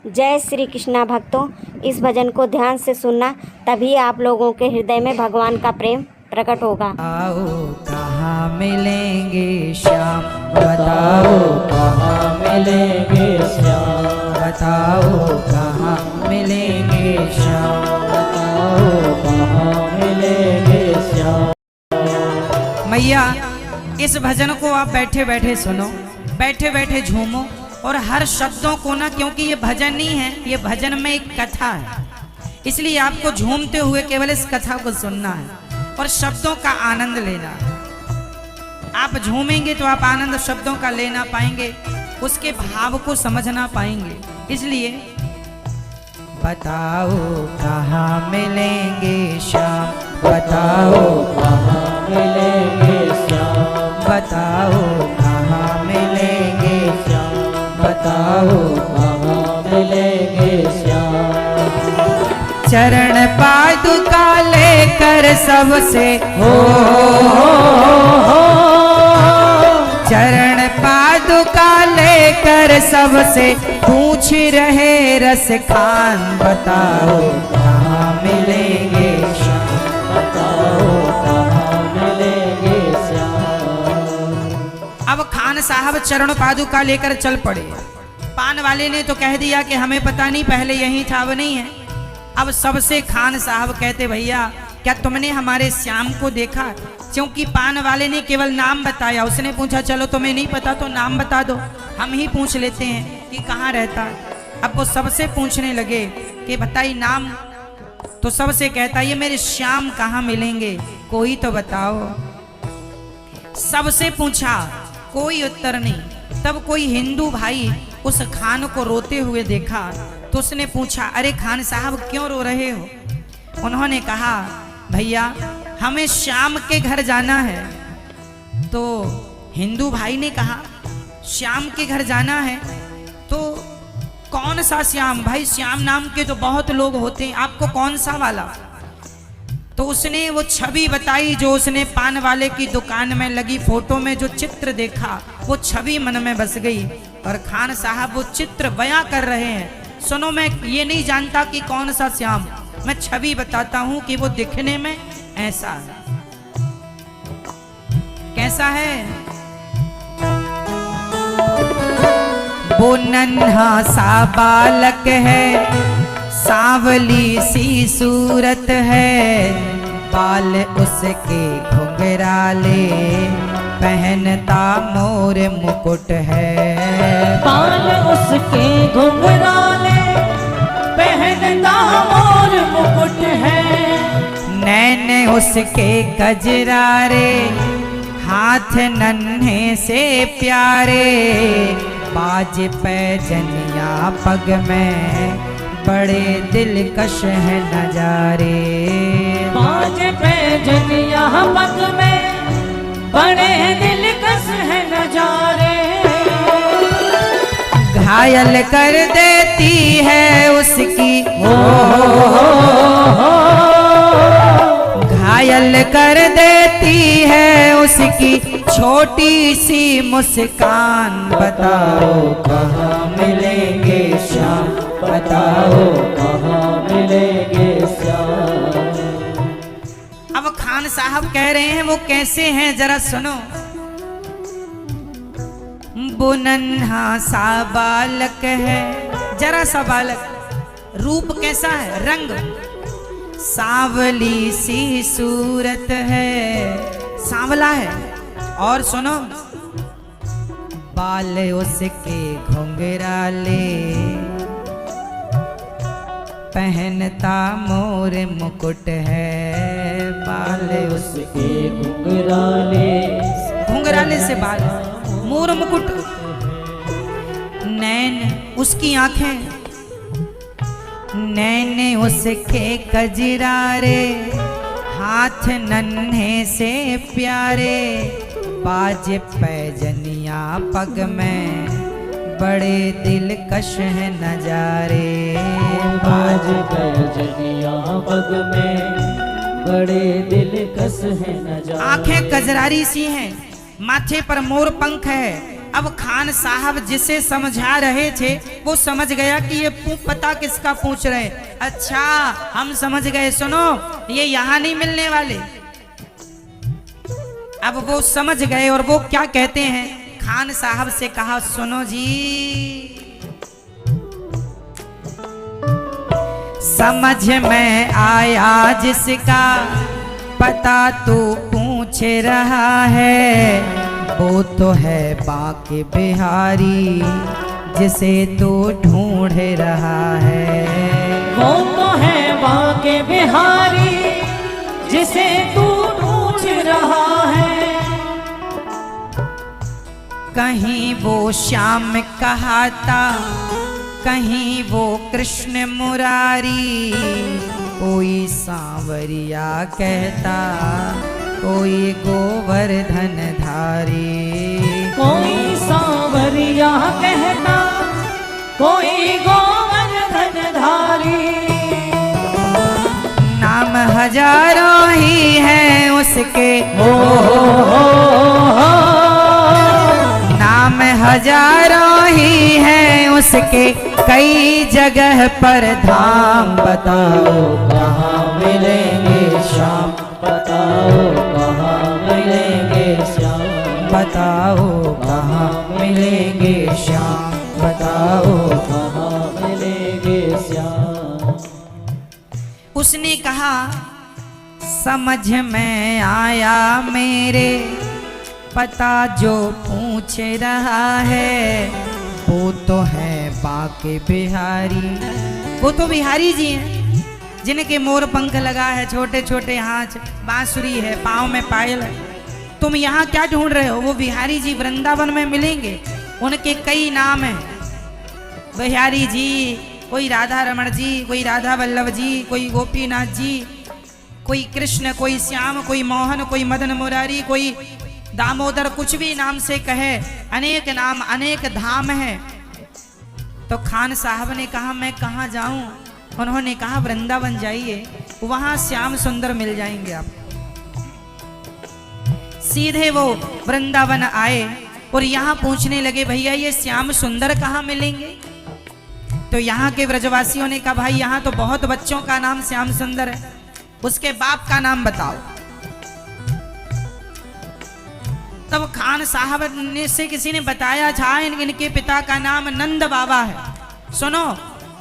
जय श्री कृष्णा भक्तों, इस भजन को ध्यान से सुनना, तभी आप लोगों के हृदय में भगवान का प्रेम प्रकट होगा। बताओ कहाँ मिलेंगे श्याम, बताओ कहाँ मिलेंगे श्याम, बताओ कहाँ मिलेंगे श्याम, बताओ कहाँ मिलेंगे श्याम। मैया, इस भजन को आप बैठे बैठे सुनो, बैठे बैठे झूमो और हर शब्दों को ना, क्योंकि ये भजन नहीं है, ये भजन में एक कथा है, इसलिए आपको झूमते हुए केवल इस कथा को सुनना है और शब्दों का आनंद लेना। आप झूमेंगे तो आप आनंद शब्दों का लेना पाएंगे, उसके भाव को समझना पाएंगे। इसलिए बताओ कहाँ मिलेंगे श्याम, बताओ कहाँ मिलेंगे श्याम, बताओ कहाँ मिलेंगे श्याम, बताओ कहाँ मिलेंगे श्याम। चरण पादुका लेकर सबसे हो, चरण पादुका लेकर सबसे पूछ रहे रस खान, बताओ कहाँ मिलेंगे श्याम, बताओ कहाँ मिलेंगे श्याम। अब खान साहब चरण पादुका लेकर चल पड़े। पान वाले ने तो कह दिया कि हमें पता नहीं, पहले यही था, अब नहीं है। अब सबसे खान साहब कहते, भैया क्या तुमने हमारे श्याम को देखा? क्योंकि पान वाले ने केवल नाम बताया, उसने पूछा चलो तुम्हें नहीं पता तो नाम बता दो, हम ही पूछ लेते हैं कि कहाँ रहता। अब वो सबसे पूछने लगे कि बताइए नाम, तो सबसे कहता ये मेरे श्याम कहाँ मिलेंगे, कोई तो बताओ। सबसे पूछा, कोई उत्तर नहीं। तब कोई हिंदू भाई उस खान को रोते हुए देखा तो उसने पूछा, अरे खान साहब क्यों रो रहे हो? उन्होंने कहा, भैया हमें श्याम के घर जाना है। तो हिंदू भाई ने कहा, श्याम के घर जाना है तो कौन सा श्याम? भाई श्याम नाम के तो बहुत लोग होते हैं, आपको कौन सा वाला? तो उसने वो छवि बताई जो उसने पान वाले की दुकान में लगी फोटो में जो चित्र देखा, वो छवि मन में बस गई। और खान साहब वो चित्र बयां कर रहे हैं, सुनो मैं ये नहीं जानता कि कौन सा श्याम, मैं छवि बताता हूं कि वो दिखने में ऐसा है। कैसा है? वो नन्हा सा बालक है, सांवली सी सूरत है, बाल उसके घुंघराले, पहनता मोर मुकुट है। बाल उसके घुंघराले, पहनता मोर मुकुट है। नैन उसके गजरारे, हाथ नन्हे से प्यारे, बाज पैजनिया पग में, बड़े दिलकश है नजारे। बाज पैजनिया पग में, बड़े दिलकश है नजारे। घायल कर देती है उसकी घायल कर देती है उसकी छोटी सी मुस्कान, बताओ कहाँ मिलेंगे श्याम, बताओ कहाँ मिलेंगे श्याम। अब खान साहब कह रहे हैं वो कैसे हैं जरा सुनो। वो नन्हा सा बालक है, जरा सा बालक, रूप कैसा है? रंग, सांवली सी सूरत है, सांवला है। और सुनो, बाल उसके घुंघराले, पहनता मोर मुकुट है। बाल उसके घुंघराले, घुंघराले से बाल, मोर मुकुट। नैन उसकी आंखें, नैन उसके कजरारे, हाथ नन्हे से प्यारे, बाज पैजनिया पग में, बड़े दिलकश है नजारे। बाज पैजनिया पग में, बड़े दिलकश है नजारे। आंखें कजरारी सी हैं, माथे पर मोर पंख है, अब खान साहब जिसे समझा रहे थे वो समझ गया कि ये पता किसका पूछ रहे हैं। अच्छा हम समझ गए, सुनो ये यहाँ नहीं मिलने वाले। अब वो समझ गए और वो क्या कहते हैं, खान साहब से कहा सुनो जी, समझ में आया जिसका पता तू पूछ रहा है, वो तो है बांके बिहारी जिसे तू ढूंढ रहा है। वो तो है बांके बिहारी जिसे तू ढूंढ रहा है। कहीं वो श्याम कहाता, कहीं वो कृष्ण मुरारी, कोई सांवरिया कहता, कोई गोवर्धन धारी। कोई सांवरिया कहता, कोई गोवर्धन धारी। नाम हजारों ही हैं उसके, नाम हजारों ही हैं उसके, कई जगह पर धाम। बताओ कहाँ मिलेंगे श्याम, बताओ कहाँ मिलेंगे श्याम, बताओ कहाँ मिलेंगे श्याम, बताओ। कहाँ मिलेंगे श्याम। उसने कहा समझ में आया मेरे, पता जो पूछ रहा है, वो तो है बांके बिहारी। वो तो बिहारी जी हैं जिनके मोर पंख लगा है, छोटे छोटे हाथ, बांसुरी है, पाँव में पायल है। तुम यहाँ क्या ढूंढ रहे हो? वो बिहारी जी वृंदावन में मिलेंगे, उनके कई नाम हैं बिहारी जी। कोई राधा रमण जी, कोई राधा वल्लभ जी, कोई गोपीनाथ जी, कोई कृष्ण, कोई श्याम, कोई मोहन, कोई मदन मुरारी, कोई दामोदर, कुछ भी नाम से कहे, अनेक नाम अनेक धाम है। तो खान साहब ने कहा मैं कहाँ जाऊं? उन्होंने कहा वृंदावन जाइए, वहां श्याम सुंदर मिल जाएंगे आप। सीधे वो वृंदावन आए और यहाँ पूछने लगे भैया ये श्याम सुंदर कहाँ मिलेंगे? तो यहाँ के व्रजवासियों ने कहा भाई यहाँ तो बहुत बच्चों का नाम श्याम सुंदर है, उसके बाप का नाम बताओ। तब खान साहब ने से किसी ने बताया था इनके पिता का नाम नंद बाबा है। सुनो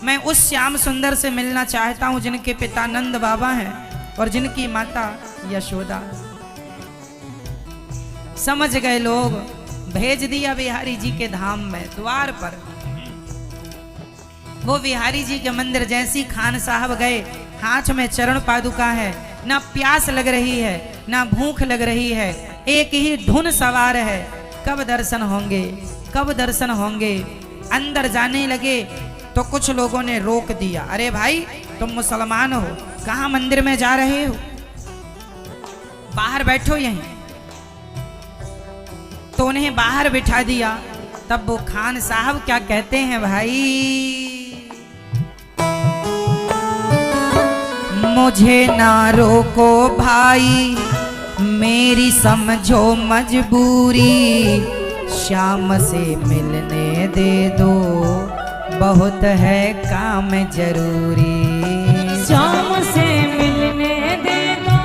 मैं उस श्याम सुंदर से मिलना चाहता हूं जिनके पिता नंद बाबा हैं और जिनकी माता यशोदा। समझ गए लोग, भेज दिया बिहारी जी के धाम में, द्वार पर। वो बिहारी जी के मंदिर जैसी खान साहब गए, हाथ में चरण पादुका है, ना प्यास लग रही है ना भूख लग रही है, एक ही धुन सवार है, कब दर्शन होंगे, कब दर्शन होंगे। अंदर जाने लगे तो कुछ लोगों ने रोक दिया, अरे भाई तुम मुसलमान हो, कहाँ मंदिर में जा रहे हो, बाहर बैठो यहीं। तो उन्हें बाहर बिठा दिया। तब वो खान साहब क्या कहते हैं भाई, मुझे ना रोको भाई मेरी समझो मजबूरी, श्याम से मिलने दे दो बहुत है काम जरूरी। श्याम से मिलने दे दो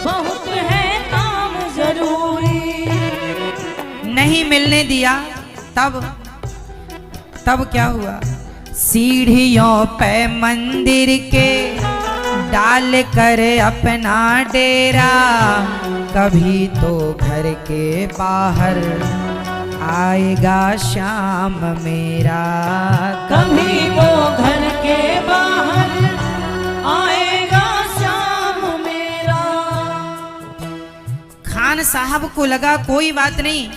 बहुत है काम जरूरी। नहीं मिलने दिया। तब क्या हुआ, सीढ़ियों पे मंदिर के डाल कर अपना डेरा, कभी तो घर के बाहर आएगा श्याम मेरा, कभी वो घर के बाहर आएगा श्याम मेरा। खान साहब को लगा कोई बात नहीं,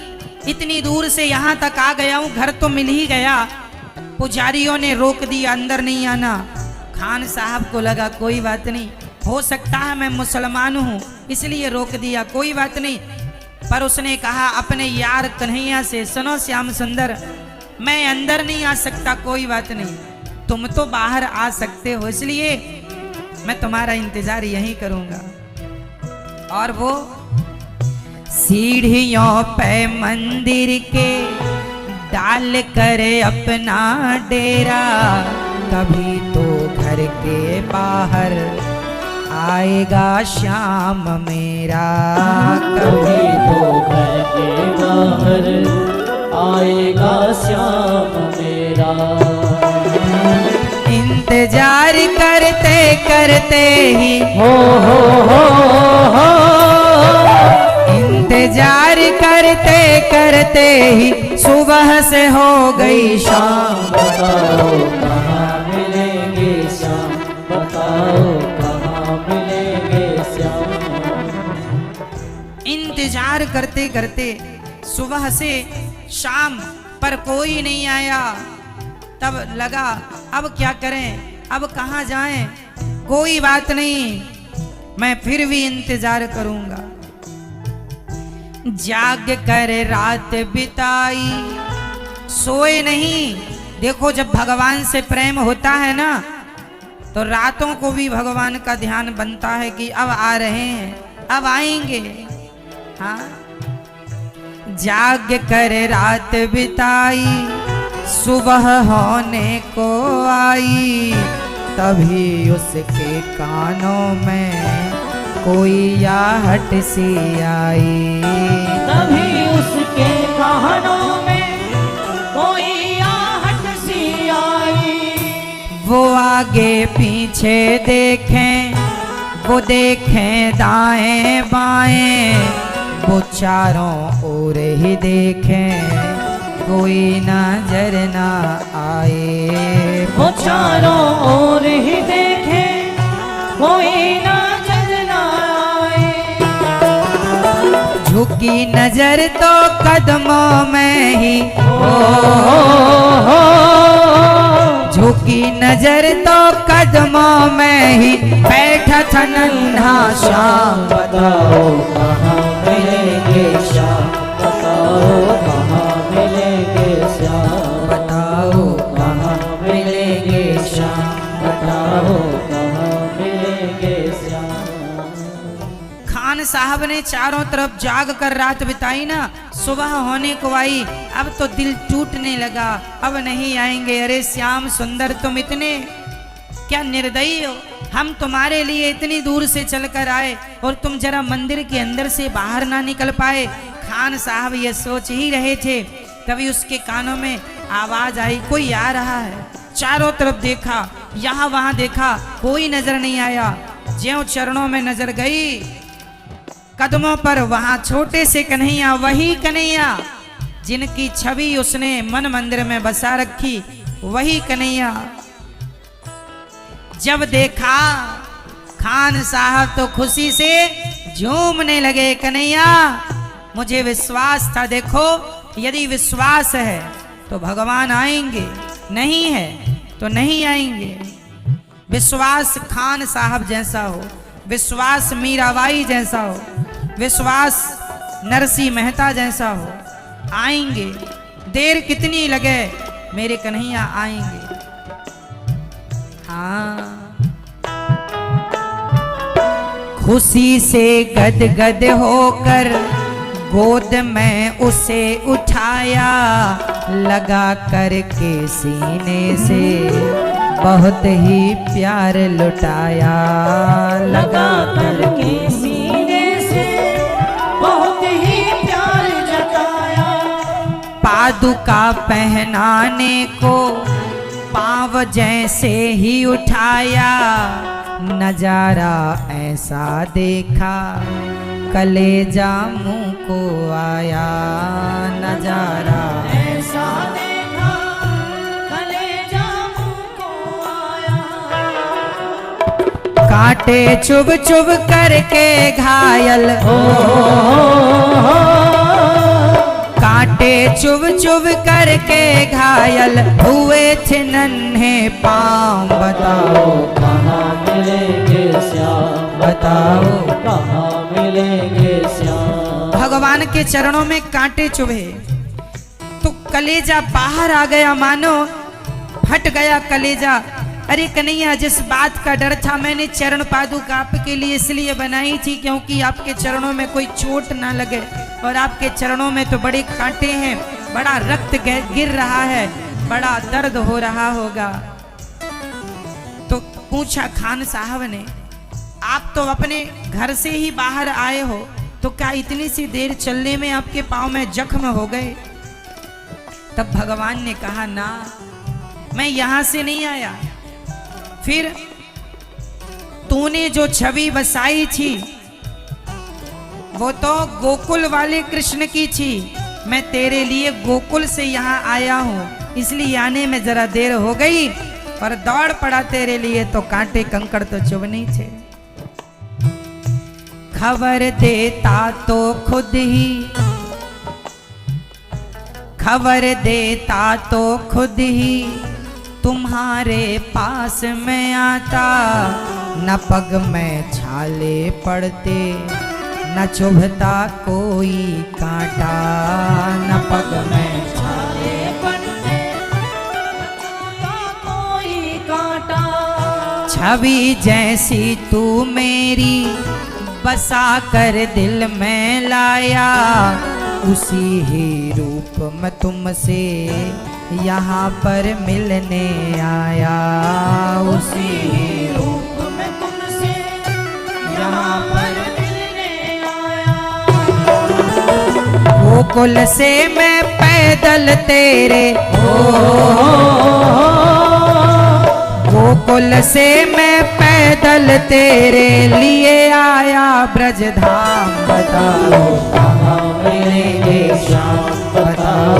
इतनी दूर से यहाँ तक आ गया हूँ, घर तो मिल ही गया, पुजारियों ने रोक दिया अंदर नहीं आना। खान साहब को लगा कोई बात नहीं, हो सकता है मैं मुसलमान हूँ इसलिए रोक दिया, कोई बात नहीं। पर उसने कहा अपने यार कन्हैया से, सुनो श्याम सुंदर मैं अंदर नहीं आ सकता, कोई बात नहीं, तुम तो बाहर आ सकते हो, इसलिए मैं तुम्हारा इंतजार यहीं करूंगा। और वो सीढ़ियों पे मंदिर के डाल कर अपना डेरा, कभी तो घर के बाहर आएगा श्याम मेरा, कभी तो घर के बाहर आएगा श्याम मेरा। इंतजार करते करते ही हो इंतजार करते करते ही सुबह से हो गई शाम। बताओ कहाँ मिलेंगे श्याम, बताओ कहाँ मिलेंगे श्याम। इंतजार करते करते सुबह से शाम पर कोई नहीं आया। तब लगा अब क्या करें, अब कहाँ जाएं। कोई बात नहीं, मैं फिर भी इंतजार करूंगा। जाग कर रात बिताई, सोए नहीं। देखो जब भगवान से प्रेम होता है ना, तो रातों को भी भगवान का ध्यान बनता है कि अब आ रहे हैं, अब आएंगे। हाँ, जाग कर रात बिताई, सुबह होने को आई, तभी उसके कानों में कोई आहट सी आई। तभी उसके कानों में कोई आहट सी आई। वो आगे पीछे देखें, वो देखें दाएं बाएं, वो चारों ओर ही देखें, कोई नजर ना आए। वो चारों ओर ही देखे, कोई नजर ना आए। झुकी नजर तो कदमों में ही झुकी नजर तो कदमों में ही बैठा था नन्हा श्याम। बताओ कहाँ मिलेंगे श्याम, बताओ कहाँ मिलेंगे श्याम, बताओ कहाँ मिलेंगे श्याम, बताओ कहाँ मिलेंगे श्याम। खान साहब ने चारों तरफ जाग कर रात बिताई ना, सुबह होने को आई। अब तो दिल टूटने लगा, अब नहीं आएंगे। अरे श्याम सुंदर, तुम इतने क्या निर्दयी हो। हम तुम्हारे लिए इतनी दूर से चलकर आए और तुम जरा मंदिर के अंदर से बाहर ना निकल पाए। खान साहब ये सोच ही रहे थे, तभी उसके कानों में आवाज आई, कोई आ रहा है। चारों तरफ देखा, यहाँ वहां देखा, कोई नजर नहीं आया। ज्यों चरणों में नजर गई, कदमों पर वहां छोटे से कन्हैया, वही कन्हैया जिनकी छवि उसने मन मंदिर में बसा रखी, वही कन्हैया। जब देखा खान साहब तो खुशी से झूमने लगे। कन्हैया, मुझे विश्वास था, देखो यदि विश्वास है तो भगवान आएंगे, नहीं है तो नहीं आएंगे। विश्वास खान साहब जैसा हो, विश्वास मीराबाई जैसा हो, विश्वास नरसिंह मेहता जैसा हो, आएंगे। देर कितनी लगे, मेरे कन्हैया आएंगे। हाँ, खुशी से गदगद होकर गोद में उसे उठाया, लगा करके सीने से बहुत ही प्यार लुटाया। लगा करके सीने से बहुत ही प्यार जताया। पादुका पहनाने को पाँव जैसे ही उठाया, नजारा ऐसा देखा कलेजा मुँह को आया। नजारा ऐसा देखा कलेजा मुँह को आया। कांटे चुभ चुभ करके घायल कांटे चुभ चुभ करके घायल हुए थे नन्हे पाँव। बताओ कहाँ मिलेंगे श्याम, बताओ कहाँ मिलेंगे श्याम। भगवान के चरणों में कांटे चुभे तो कलेजा बाहर आ गया, मानो फट गया कलेजा। अरे कन्हैया, जिस बात का डर था, मैंने चरण पादुका आपके लिए इसलिए बनाई थी क्योंकि आपके चरणों में कोई चोट ना लगे। और आपके चरणों में तो बड़े कांटे हैं, बड़ा रक्त गिर रहा है, बड़ा दर्द हो रहा होगा। तो पूछा खान साहब ने, आप तो अपने घर से ही बाहर आए हो, तो क्या इतनी सी देर चलने में आपके पाँव में जख्म हो गए? तब भगवान ने कहा, ना, मैं यहां से नहीं आया। फिर तूने जो छवि बसाई थी वो तो गोकुल वाले कृष्ण की थी। मैं तेरे लिए गोकुल से यहाँ आया हूँ, इसलिए आने में जरा देर हो गई और दौड़ पड़ा तेरे लिए, तो कांटे कंकड़ तो चुभने थे। खबर देता तो खुद ही, खबर देता तो खुद ही तुम्हारे पास में आता। न पग में छाले पड़ते, न चुभता कोई कांटा। न पग में छाले पड़ते, न चुभता कोई कांटा। छवि जैसी तू मेरी बसा कर दिल में लाया, उसी ही रूप में तुमसे यहाँ पर मिलने आया। उसी ही रूप में तुमसे यहाँ पर मिलने आया। गोकुल से मैं पैदल तेरे, गोकुल से मैं पैदल तेरे लिए आया ब्रजधाम। बताओ कहाँ मिलेंगे श्याम, बताओ